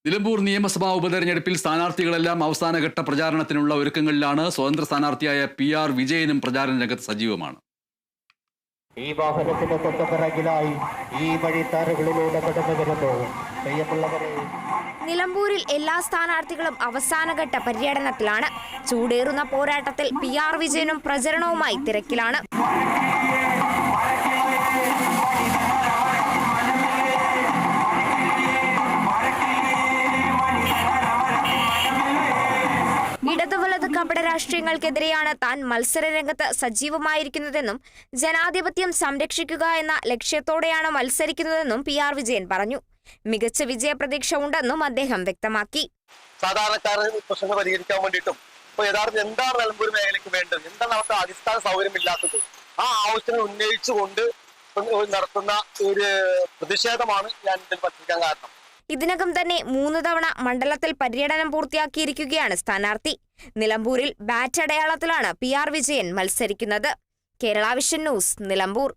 നിലമ്പൂർ നിയമസഭാ ഉപതെരഞ്ഞെടുപ്പിൽ സ്ഥാനാർത്ഥികളെല്ലാം അവസാനഘട്ട പ്രചാരണത്തിനുള്ള ഒരുക്കങ്ങളിലാണ്. സ്വതന്ത്ര സ്ഥാനാർത്ഥിയായ PR വിജയനും പ്രചാരണ രംഗത്ത് സജീവമാണ്. ഈ വാഹനത്തിന്റെ തൊട്ടുപിറകിലായി ഈ വഴിത്താറുകളിലൂടെ കടന്നു വരുന്നു. നിലമ്പൂരിൽ എല്ലാ സ്ഥാനാർത്ഥികളും അവസാനഘട്ട പര്യടനത്തിലാണ്. ചൂടേറുന്ന പോരാട്ടത്തിൽ PR വിജയനും പ്രചരണവുമായി തിരക്കിലാണ്. ഇടതു വലത് കപട രാഷ്ട്രീയങ്ങൾക്കെതിരെയാണ് താൻ മത്സര രംഗത്ത് സജീവമായിരിക്കുന്നതെന്നും ജനാധിപത്യം സംരക്ഷിക്കുക എന്ന ലക്ഷ്യത്തോടെയാണ് മത്സരിക്കുന്നതെന്നും PR വിജയൻ പറഞ്ഞു. മികച്ച വിജയപ്രതീക്ഷ ഉണ്ടെന്നും അദ്ദേഹം വ്യക്തമാക്കി. സാധാരണക്കാരുടെ പ്രശ്നങ്ങൾ പരിഹരിക്കാൻ വേണ്ടിയിട്ടും ഇപ്പൊ യഥാർത്ഥം എന്താണ് നിലമ്പൂർ മേഖലയ്ക്ക് വേണ്ടത്, എന്താണ് അവർക്ക് അടിസ്ഥാന സൗകര്യമില്ലാത്തത്, ആ ആവശ്യങ്ങൾ ഉന്നയിച്ചുകൊണ്ട് നടത്തുന്ന ഒരു പ്രതിഷേധമാണ് ഞാൻ ഇതിൽ പറ്റിക്കാൻ കാരണം. ഇതിനകം തന്നെ 3 തവണ മണ്ഡലത്തിൽ പര്യടനം പൂർത്തിയാക്കിയിരിക്കുകയാണ് സ്ഥാനാർത്ഥി. നിലമ്പൂരിൽ ബാറ്റ് അടയാളത്തിലാണ് PR വിജയൻ മത്സരിക്കുന്നത്. Kerala vision news, Nilambur.